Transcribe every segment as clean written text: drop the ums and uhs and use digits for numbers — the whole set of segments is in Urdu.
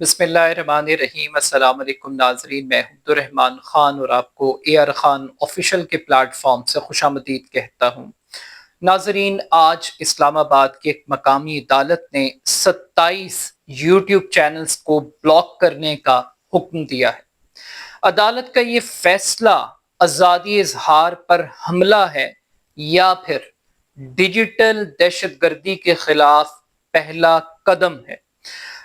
بسم اللہ الرحمن الرحیم۔ السلام علیکم ناظرین، میں عبدالرحمن خان اور آپ کو اے آر خان آفیشیل کے پلیٹ فارم سے خوش آمدید کہتا ہوں۔ ناظرین، آج اسلام آباد کی ایک مقامی عدالت نے 27 یوٹیوب چینلز کو بلاک کرنے کا حکم دیا ہے۔ عدالت کا یہ فیصلہ آزادی اظہار پر حملہ ہے یا پھر ڈیجیٹل دہشت گردی کے خلاف پہلا قدم ہے۔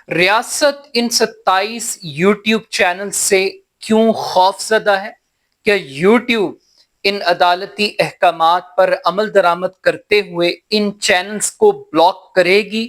ریاست ان 27 یوٹیوب چینل سے کیوں خوف زدہ ہے؟ کیا یوٹیوب ان عدالتی احکامات پر عمل درآمد کرتے ہوئے ان چینلز کو بلاک کرے گی؟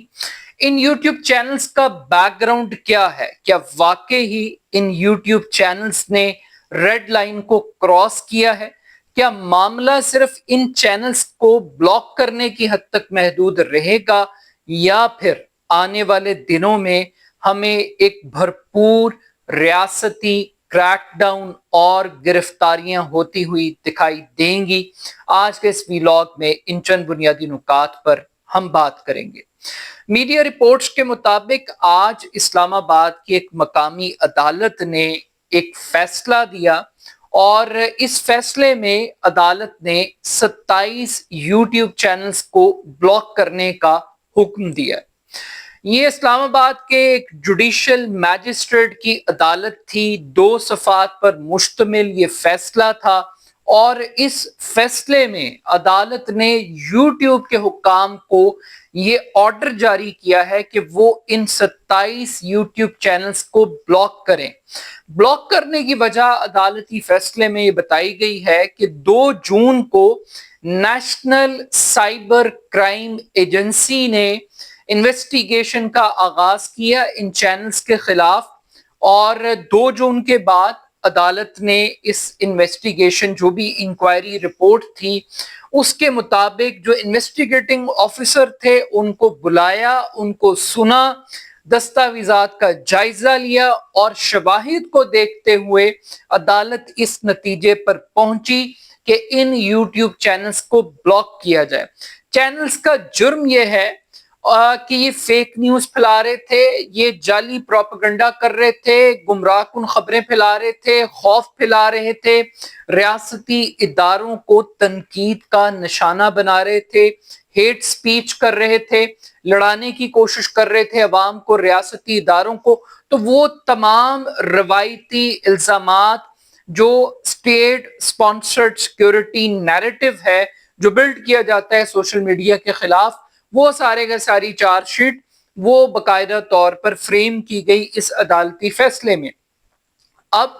ان یوٹیوب چینلز کا بیک گراؤنڈ کیا ہے؟ کیا واقعی ہی ان یوٹیوب چینلز نے ریڈ لائن کو کراس کیا ہے؟ کیا معاملہ صرف ان چینلز کو بلاک کرنے کی حد تک محدود رہے گا یا پھر آنے والے دنوں میں ہمیں ایک بھرپور ریاستی کریک ڈاؤن اور گرفتاریاں ہوتی ہوئی دکھائی دیں گی؟ آج کے اس ویلاگ میں ان چند بنیادی نکات پر ہم بات کریں گے۔ میڈیا رپورٹس کے مطابق آج اسلام آباد کی ایک مقامی عدالت نے ایک فیصلہ دیا اور اس فیصلے میں عدالت نے 27 یوٹیوب چینلز کو بلاک کرنے کا حکم دیا۔ یہ اسلام آباد کے ایک جوڈیشل میجسٹریٹ کی عدالت تھی، 2 صفحات پر مشتمل یہ فیصلہ تھا اور اس فیصلے میں عدالت نے یوٹیوب کے حکام کو یہ آرڈر جاری کیا ہے کہ وہ ان 27 یوٹیوب چینلز کو بلاک کریں۔ بلاک کرنے کی وجہ عدالتی فیصلے میں یہ بتائی گئی ہے کہ 2 جون کو نیشنل سائبر کرائم ایجنسی نے انویسٹیگیشن کا آغاز کیا ان چینلز کے خلاف، اور 2 جون کے بعد عدالت نے اس انویسٹیگیشن جو بھی انکوائری رپورٹ تھی اس کے مطابق جو انویسٹیگیٹنگ آفیسر تھے ان کو بلایا، ان کو سنا، دستاویزات کا جائزہ لیا اور شواہد کو دیکھتے ہوئے عدالت اس نتیجے پر پہنچی کہ ان یوٹیوب چینلز کو بلاک کیا جائے۔ چینلز کا جرم یہ ہے کہ یہ فیک نیوز پھیلا رہے تھے، یہ جعلی پروپیگنڈا کر رہے تھے، گمراہ کن خبریں پھیلا رہے تھے، خوف پھیلا رہے تھے، ریاستی اداروں کو تنقید کا نشانہ بنا رہے تھے، ہیٹ سپیچ کر رہے تھے، لڑانے کی کوشش کر رہے تھے عوام کو، ریاستی اداروں کو۔ تو وہ تمام روایتی الزامات جو اسٹیٹ سپانسرڈ سیکورٹی نیریٹو ہے جو بلڈ کیا جاتا ہے سوشل میڈیا کے خلاف، وہ سارے کا ساری چارج شیٹ وہ باقاعدہ طور پر فریم کی گئی اس عدالتی فیصلے میں۔ اب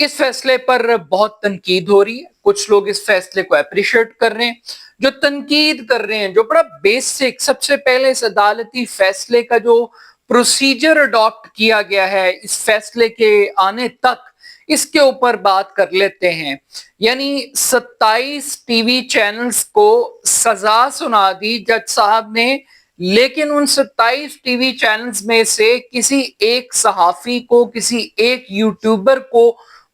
اس فیصلے پر بہت تنقید ہو رہی ہے، کچھ لوگ اس فیصلے کو اپریشیٹ کر رہے ہیں، جو تنقید کر رہے ہیں، جو بڑا بیسک، سب سے پہلے اس عدالتی فیصلے کا جو پروسیجر اڈاپٹ کیا گیا ہے اس فیصلے کے آنے تک، اس کے اوپر بات کر لیتے ہیں۔ یعنی 27 ٹی وی چینلز کو سزا سنا دی جج صاحب نے، لیکن ان 27 ٹی وی چینلز میں سے کسی ایک صحافی کو، کسی ایک یوٹیوبر کو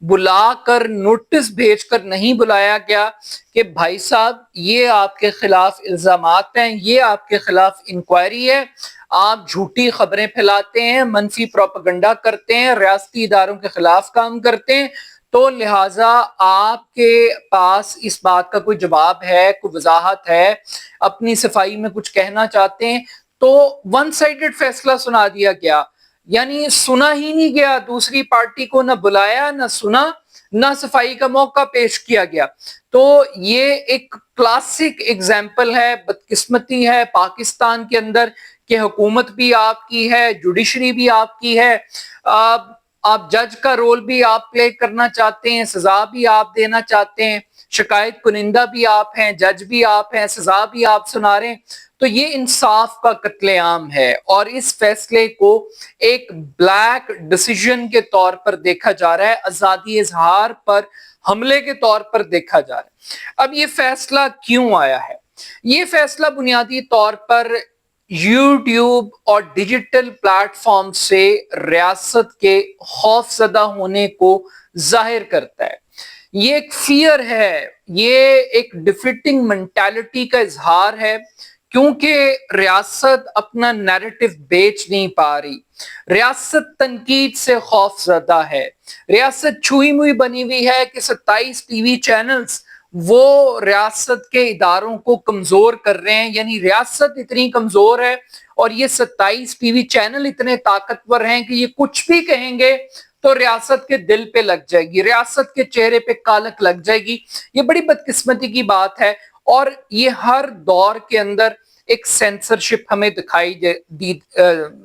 بلا کر نوٹس بھیج کر نہیں بلایا گیا کہ بھائی صاحب یہ آپ کے خلاف الزامات ہیں، یہ آپ کے خلاف انکوائری ہے، آپ جھوٹی خبریں پھیلاتے ہیں، منفی پروپیگنڈا کرتے ہیں، ریاستی اداروں کے خلاف کام کرتے ہیں، تو لہٰذا آپ کے پاس اس بات کا کوئی جواب ہے، کوئی وضاحت ہے، اپنی صفائی میں کچھ کہنا چاہتے ہیں۔ تو ون سائیڈڈ فیصلہ سنا دیا گیا، یعنی سنا ہی نہیں گیا، دوسری پارٹی کو نہ بلایا، نہ سنا، نہ صفائی کا موقع پیش کیا گیا۔ تو یہ ایک کلاسک ایگزامپل ہے، بدقسمتی ہے پاکستان کے اندر کہ حکومت بھی آپ کی ہے، جوڈیشری بھی آپ کی ہے، آپ جج کا رول بھی آپ پلے کرنا چاہتے ہیں، سزا بھی آپ دینا چاہتے ہیں، شکایت کنندہ بھی آپ ہیں، جج بھی آپ ہیں، سزا بھی آپ سنا رہے ہیں۔ تو یہ انصاف کا قتل عام ہے اور اس فیصلے کو ایک بلیک ڈیسیژن کے طور پر دیکھا جا رہا ہے، آزادی اظہار پر حملے کے طور پر دیکھا جا رہا ہے۔ اب یہ فیصلہ کیوں آیا ہے؟ یہ فیصلہ بنیادی طور پر یوٹیوب اور ڈیجیٹل پلیٹ فارم سے ریاست کے خوف زدہ ہونے کو ظاہر کرتا ہے۔ یہ ایک فیئر ہے، یہ ایک ڈیفیٹنگ مینٹالٹی کا اظہار ہے کیونکہ ریاست اپنا نیریٹو بیچ نہیں پا رہی، ریاست تنقید سے خوف زدہ ہے، ریاست چھوئی موئی بنی ہوئی ہے کہ 27 ٹی وی چینلز وہ ریاست کے اداروں کو کمزور کر رہے ہیں، یعنی ریاست اتنی کمزور ہے اور یہ 27 ٹی وی چینل اتنے طاقتور ہیں کہ یہ کچھ بھی کہیں گے تو ریاست کے دل پہ لگ جائے گی، ریاست کے چہرے پہ کالک لگ جائے گی۔ یہ بڑی بدقسمتی کی بات ہے اور یہ ہر دور کے اندر ایک سینسرشپ ہمیں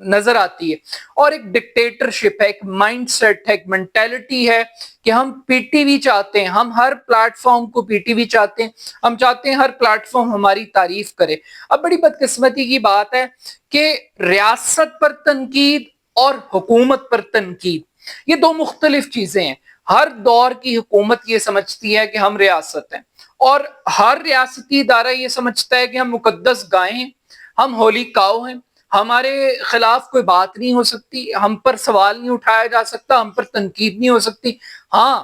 نظر آتی ہے اور ایک ڈکٹیٹرشپ ہے، ایک مائنڈ سیٹ ہے، ایک مینٹیلٹی ہے کہ ہم پی ٹی وی چاہتے ہیں، ہم ہر پلیٹ فارم کو پی ٹی وی چاہتے ہیں، ہم چاہتے ہیں ہر پلیٹ فارم ہماری تعریف کرے۔ اب بڑی بدقسمتی کی بات ہے کہ ریاست پر تنقید اور حکومت پر تنقید یہ دو مختلف چیزیں ہیں۔ ہر دور کی حکومت یہ سمجھتی ہے کہ ہم ریاست ہیں اور ہر ریاستی ادارہ یہ سمجھتا ہے کہ ہم مقدس گائے ہیں، ہم ہولی کاؤ ہیں، ہمارے خلاف کوئی بات نہیں ہو سکتی، ہم پر سوال نہیں اٹھایا جا سکتا، ہم پر تنقید نہیں ہو سکتی۔ ہاں،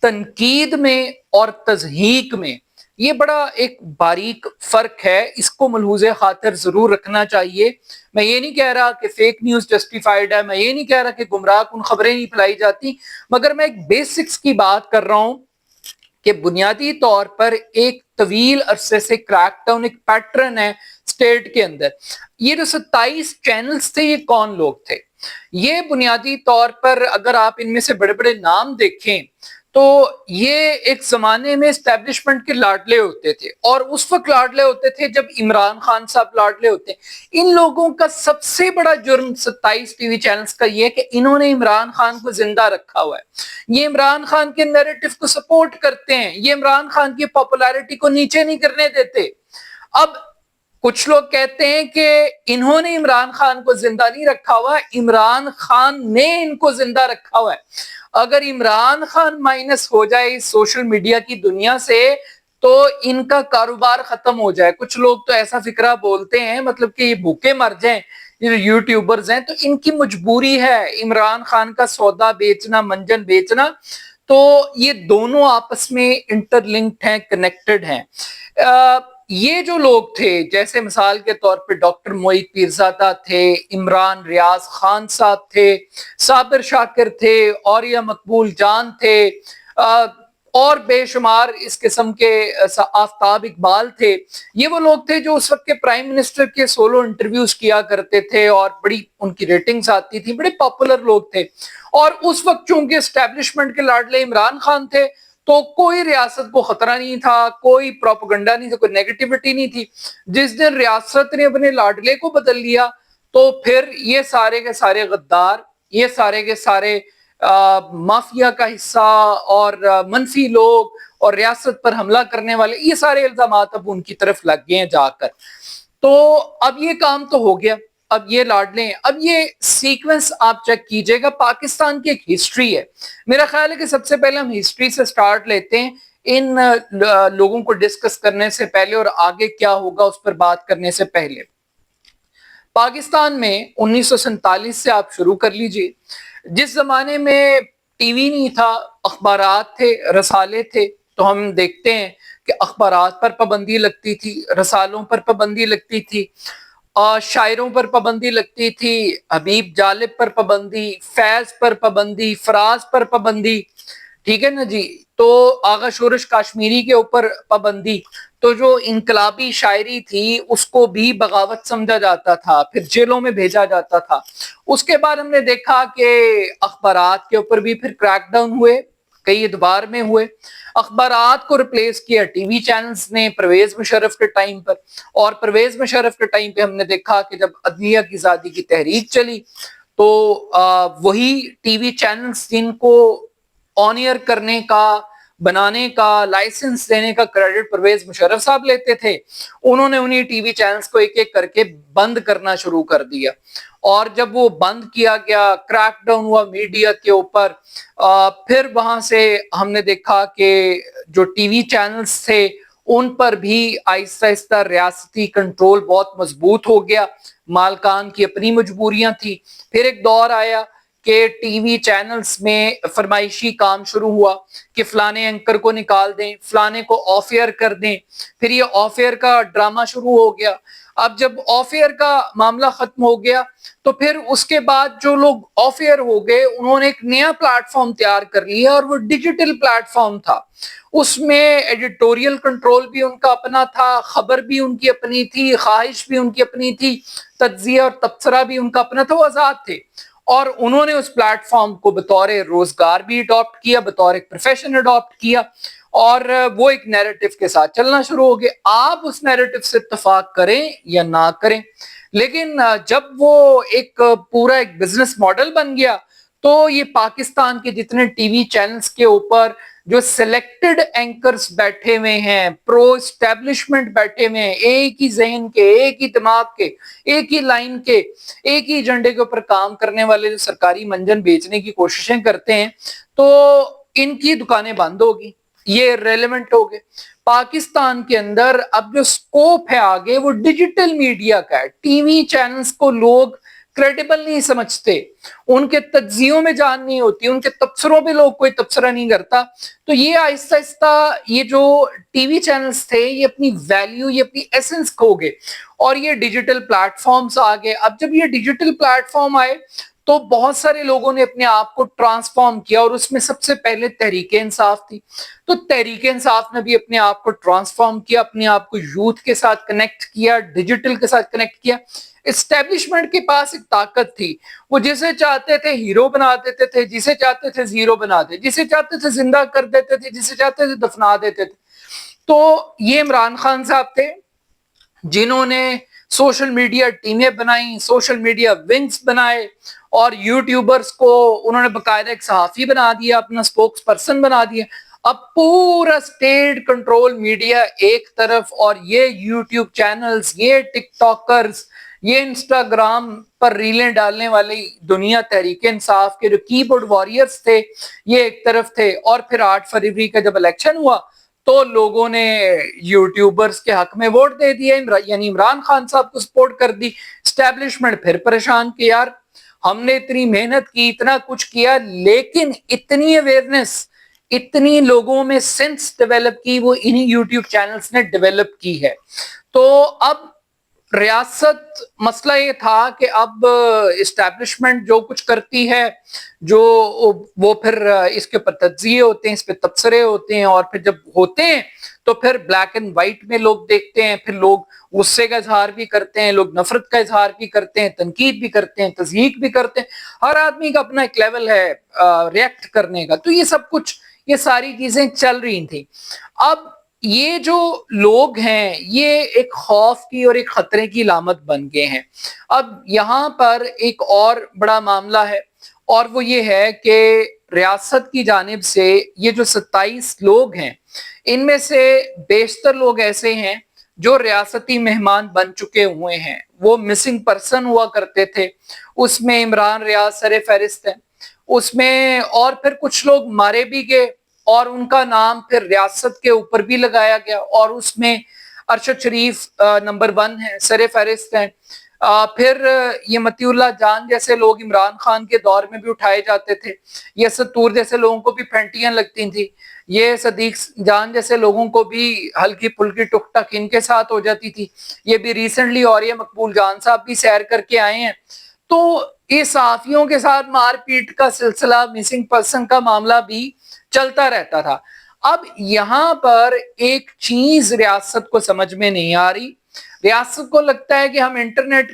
تنقید میں اور تضحیک میں یہ بڑا ایک باریک فرق ہے، اس کو ملحوظ خاطر ضرور رکھنا چاہیے۔ میں یہ نہیں کہہ رہا کہ فیک نیوز جسٹیفائیڈ ہے، میں یہ نہیں کہہ رہا کہ گمراہ کن خبریں نہیں پھیلائی جاتی، مگر میں ایک بیسکس کی بات کر رہا ہوں کہ بنیادی طور پر ایک طویل عرصے سے کریک ڈاؤن ایک پیٹرن ہے اسٹیٹ کے اندر۔ یہ جو 27 چینلز تھے یہ کون لوگ تھے؟ یہ بنیادی طور پر اگر آپ ان میں سے بڑے بڑے نام دیکھیں تو یہ ایک زمانے میں اسٹیبلشمنٹ کے لاڈلے ہوتے تھے اور اس وقت لاڈلے ہوتے تھے جب عمران خان صاحب لاڈلے ہوتے ہیں۔ ان لوگوں کا سب سے بڑا جرم 27 ٹی وی چینلز کا یہ ہے کہ انہوں نے عمران خان کو زندہ رکھا ہوا ہے، یہ عمران خان کے نیریٹو کو سپورٹ کرتے ہیں، یہ عمران خان کی پاپولیرٹی کو نیچے نہیں کرنے دیتے۔ اب کچھ لوگ کہتے ہیں کہ انہوں نے عمران خان کو زندہ نہیں رکھا ہوا، عمران خان نے ان کو زندہ رکھا ہوا ہے۔ اگر عمران خان مائنس ہو جائے سوشل میڈیا کی دنیا سے تو ان کا کاروبار ختم ہو جائے۔ کچھ لوگ تو ایسا فکرہ بولتے ہیں مطلب کہ یہ بھوکے مر جائیں، یہ یوٹیوبرز ہیں تو ان کی مجبوری ہے عمران خان کا سودا بیچنا، منجن بیچنا، تو یہ دونوں آپس میں انٹر لنکڈ ہیں، کنیکٹڈ ہیں۔ یہ جو لوگ تھے جیسے مثال کے طور پہ ڈاکٹر معید پیرزادہ تھے، عمران ریاض خان صاحب تھے، صابر شاکر تھے، اوریہ مقبول جان تھے، اور بے شمار اس قسم کے آفتاب اقبال تھے۔ یہ وہ لوگ تھے جو اس وقت کے پرائم منسٹر کے سولو انٹرویوز کیا کرتے تھے اور بڑی ان کی ریٹنگز آتی تھی، بڑے پاپولر لوگ تھے۔ اور اس وقت چونکہ اسٹیبلشمنٹ کے لاڈلے عمران خان تھے تو کوئی ریاست کو خطرہ نہیں تھا، کوئی پروپیگنڈا نہیں تھا، کوئی نیگیٹیوٹی نہیں تھی۔ جس دن ریاست نے اپنے لاڈلے کو بدل لیا تو پھر یہ سارے کے سارے غدار، یہ سارے کے سارے مافیا کا حصہ اور منفی لوگ اور ریاست پر حملہ کرنے والے، یہ سارے الزامات اب ان کی طرف لگ گئے ہیں جا کر۔ تو اب یہ کام تو ہو گیا، اب یہ لاڈلے ہیں۔ اب یہ سیکوینس آپ چیک کیجئے گا، پاکستان کی ایک ہسٹری ہے۔ میرا خیال ہے کہ سب سے پہلے ہم ہسٹری سے سٹارٹ لیتے ہیں ان لوگوں کو ڈسکس کرنے سے پہلے اور آگے کیا ہوگا اس پر بات کرنے سے پہلے۔ پاکستان میں 1947 سے آپ شروع کر لیجئے، جس زمانے میں ٹی وی نہیں تھا، اخبارات تھے، رسالے تھے، تو ہم دیکھتے ہیں کہ اخبارات پر پابندی لگتی تھی، رسالوں پر پابندی لگتی تھی، شاعروں پر پابندی لگتی تھی، حبیب جالب پر پابندی، فیض پر پابندی، فراز پر پابندی، ٹھیک ہے نا جی، تو آغا شورش کاشمیری کے اوپر پابندی۔ تو جو انقلابی شاعری تھی اس کو بھی بغاوت سمجھا جاتا تھا، پھر جیلوں میں بھیجا جاتا تھا۔ اس کے بعد ہم نے دیکھا کہ اخبارات کے اوپر بھی پھر کریک ڈاؤن ہوئے، کئی ادوار میں ہوئے۔ اخبارات کو ریپلیس کیا ٹی وی چینلز نے پرویز مشرف کے ٹائم پر، اور پرویز مشرف کے ٹائم پہ ہم نے دیکھا کہ جب عدلیہ کی آزادی کی تحریک چلی تو وہی ٹی وی چینلز جن کو آن ایئر کرنے کا، بنانے کا، لائسنس دینے کا کریڈٹ پرویز مشرف صاحب لیتے تھے، انہوں نے انہی ٹی وی چینلز کو ایک ایک کر کے بند کرنا شروع کر دیا۔ اور جب وہ بند کیا گیا، کریک ڈاؤن ہوا میڈیا کے اوپر، پھر وہاں سے ہم نے دیکھا کہ جو ٹی وی چینلز تھے ان پر بھی آہستہ آہستہ ریاستی کنٹرول بہت مضبوط ہو گیا، مالکان کی اپنی مجبوریاں تھی۔ پھر ایک دور آیا کہ ٹی وی چینلز میں فرمائشی کام شروع ہوا کہ فلانے اینکر کو نکال دیں، فلانے کو آف ایئر کر دیں، پھر یہ آف ایئر کا ڈرامہ شروع ہو گیا۔ اب جب آف ایئر کا معاملہ ختم ہو گیا تو پھر اس کے بعد جو لوگ آف ایئر ہو گئے انہوں نے ایک نیا پلیٹ فارم تیار کر لیا، اور وہ ڈیجیٹل پلیٹ فارم تھا۔ اس میں ایڈیٹوریل کنٹرول بھی ان کا اپنا تھا، خبر بھی ان کی اپنی تھی، خواہش بھی ان کی اپنی تھی، تجزیہ اور تبصرہ بھی ان کا اپنا تھا، وہ آزاد تھے۔ اور انہوں نے اس پلیٹ فارم کو بطور روزگار بھی اڈاپٹ کیا، بطور ایک پروفیشن اڈاپٹ کیا، اور وہ ایک نیریٹو کے ساتھ چلنا شروع ہو گئے۔ آپ اس نیریٹو سے اتفاق کریں یا نہ کریں، لیکن جب وہ ایک پورا ایک بزنس ماڈل بن گیا تو یہ پاکستان کے جتنے ٹی وی چینلز کے اوپر جو سلیکٹڈ اینکرز بیٹھے ہوئے ہیں، پرو اسٹیبلشمنٹ بیٹھے ہوئے ہیں، ایک ہی ذہن کے، ایک ہی دماغ کے، ایک ہی لائن کے، ایک ہی ایجنڈے کے اوپر کام کرنے والے جو سرکاری منجن بیچنے کی کوششیں کرتے ہیں، تو ان کی دکانیں بند ہوگی، یہ ریلیونٹ ہو گئے۔ پاکستان کے اندر اب جو سکوپ ہے آگے وہ ڈیجیٹل میڈیا کا ہے۔ ٹی وی چینلز کو لوگ کریڈیبل نہیں سمجھتے، ان کے تجزیوں میں جان نہیں ہوتی، ان کے تبصروں پہ لوگ کوئی تبصرہ نہیں کرتا۔ تو یہ آہستہ آہستہ یہ جو ٹی وی چینلز تھے یہ اپنی ویلیو، یہ اپنی ایسنس کھو گئے، اور یہ ڈیجیٹل پلیٹ فارمز آ گئے۔ اب جب یہ ڈیجیٹل پلیٹ فارم آئے تو بہت سارے لوگوں نے اپنے آپ کو ٹرانسفارم کیا، اور اس میں سب سے پہلے تحریک انصاف تھی۔ تو تحریک انصاف نے بھی اپنے آپ کو ٹرانسفارم کیا، اپنے آپ کو یوتھ کے ساتھ کنیکٹ کیا، ڈیجیٹل کے ساتھ کنیکٹ کیا۔ اسٹیبلشمنٹ کے پاس ایک طاقت تھی، وہ جسے چاہتے تھے ہیرو بنا دیتے تھے، جسے چاہتے تھے زیرو بنا دیتے، جسے چاہتے تھے زندہ کر دیتے تھے، جسے چاہتے تھے دفنا دیتے تھے۔ تو یہ عمران خان صاحب تھے جنہوں نے سوشل میڈیا ٹیمیں بنائیں، سوشل میڈیا ونگز بنائے، اور یوٹیوبرز کو انہوں نے باقاعدہ ایک صحافی بنا دیا، اپنا سپوکس پرسن بنا دیا۔ اب پورا اسٹیٹ کنٹرول میڈیا ایک طرف، اور یہ یوٹیوب چینلز، یہ ٹک ٹاکرز، یہ انسٹاگرام پر ریلیں ڈالنے والی دنیا، تحریک انصاف کے جو کی بورڈ واریئرز تھے یہ ایک طرف تھے۔ اور پھر 8 فروری کا جب الیکشن ہوا تو لوگوں نے یوٹیوبرز کے حق میں ووٹ دے دیا، یعنی عمران خان صاحب کو سپورٹ کر دی۔ اسٹیبلشمنٹ پھر پریشان کہ یار ہم نے اتنی محنت کی، اتنا کچھ کیا، لیکن اتنی اویئرنس، اتنی لوگوں میں سینس ڈیولپ کی وہ انہی یوٹیوب چینلز نے ڈیولپ کی ہے۔ تو اب ریاست مسئلہ یہ تھا کہ اب اسٹیبلشمنٹ جو کچھ کرتی ہے، جو وہ پھر اس کے اوپر تجزیے ہوتے ہیں، اس پہ تبصرے ہوتے ہیں، اور پھر جب ہوتے ہیں تو پھر بلیک اینڈ وائٹ میں لوگ دیکھتے ہیں، پھر لوگ غصے کا اظہار بھی کرتے ہیں، لوگ نفرت کا اظہار بھی کرتے ہیں، تنقید بھی کرتے ہیں، تضحیق بھی کرتے ہیں۔ ہر آدمی کا اپنا ایک لیول ہے ریئیکٹ کرنے کا۔ تو یہ سب کچھ، یہ ساری چیزیں چل رہی تھیں۔ اب یہ جو لوگ ہیں یہ ایک خوف کی اور ایک خطرے کی علامت بن گئے ہیں۔ اب یہاں پر ایک اور بڑا معاملہ ہے، اور وہ یہ ہے کہ ریاست کی جانب سے یہ جو 27 لوگ ہیں ان میں سے بیشتر لوگ ایسے ہیں جو ریاستی مہمان بن چکے ہوئے ہیں، وہ مسنگ پرسن ہوا کرتے تھے، اس میں عمران ریاض سر فہرست ہے، اس میں اور پھر کچھ لوگ مارے بھی گئے اور ان کا نام پھر ریاست کے اوپر بھی لگایا گیا، اور اس میں ارشد شریف نمبر 1 ہے، سر فہرست ہیں۔ پھر یہ متی اللہ جان جیسے لوگ عمران خان کے دور میں بھی اٹھائے جاتے تھے، یہ ستور جیسے لوگوں کو بھی پھینٹیاں لگتی تھیں، یہ صدیق جان جیسے لوگوں کو بھی ہلکی پھلکی ٹک ٹک ان کے ساتھ ہو جاتی تھی، یہ بھی ریسنٹلی، اور یہ مقبول جان صاحب بھی سیر کر کے آئے ہیں۔ تو یہ صحافیوں کے ساتھ مار پیٹ کا سلسلہ، مسنگ پرسن کا معاملہ بھی چلتا رہتا تھا۔ اب یہاں پر ایک چیز ریاست کو سمجھ میں نہیں آ رہی، ریاست کو لگتا ہے کہ ہم انٹرنیٹ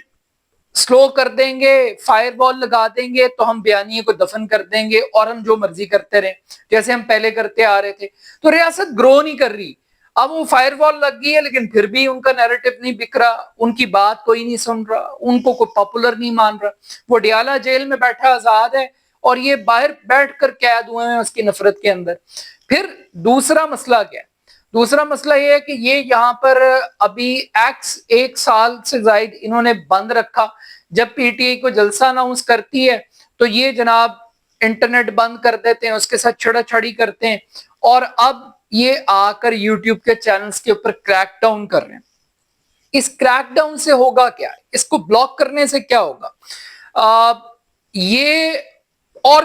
سلو کر دیں گے، فائر وال لگا دیں گے تو ہم بیانیے کو دفن کر دیں گے اور ہم جو مرضی کرتے رہیں جیسے ہم پہلے کرتے آ رہے تھے۔ تو ریاست گرو نہیں کر رہی، اب وہ فائر وال لگ گئی ہے لیکن پھر بھی ان کا نیریٹو نہیں بک رہا، ان کی بات کوئی نہیں سن رہا، ان کو کوئی پاپولر نہیں مان رہا۔ وہ ڈیالہ جیل میں بیٹھا آزاد ہے اور یہ باہر بیٹھ کر قید ہوئے ہیں اس کی نفرت کے اندر۔ پھر دوسرا مسئلہ کیا ہے؟ دوسرا مسئلہ یہ ہے کہ یہ یہاں پر ابھی ایکس 1 سال سے زائد انہوں نے بند رکھا۔ جب پی ٹی آئی کو جلسہ اناؤنس کرتی ہے تو یہ جناب انٹرنیٹ بند کر دیتے ہیں، اس کے ساتھ چھڑا چھڑی کرتے ہیں، اور اب یہ آ کر یوٹیوب کے چینلز کے اوپر کریک ڈاؤن کر رہے ہیں۔ اس کریک ڈاؤن سے ہوگا کیا؟ اس کو بلاک کرنے سے کیا ہوگا؟ یہ اور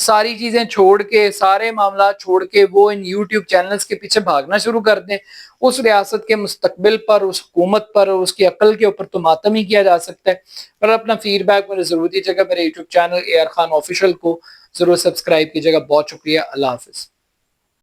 ساری چیزیں چھوڑ کے، سارے معاملات چھوڑ کے وہ ان یوٹیوب چینلز کے پیچھے بھاگنا شروع کر دیں، اس ریاست کے مستقبل پر، اس حکومت پر، اس کی عقل کے اوپر تو ماتم ہی کیا جا سکتا ہے۔ اور اپنا فیڈ بیک میرے ضرور دیجیے گا، میرے YouTube channel AR Khan official کو ضرور سبسکرائب کیجیے گا۔ بہت شکریہ، اللہ حافظ۔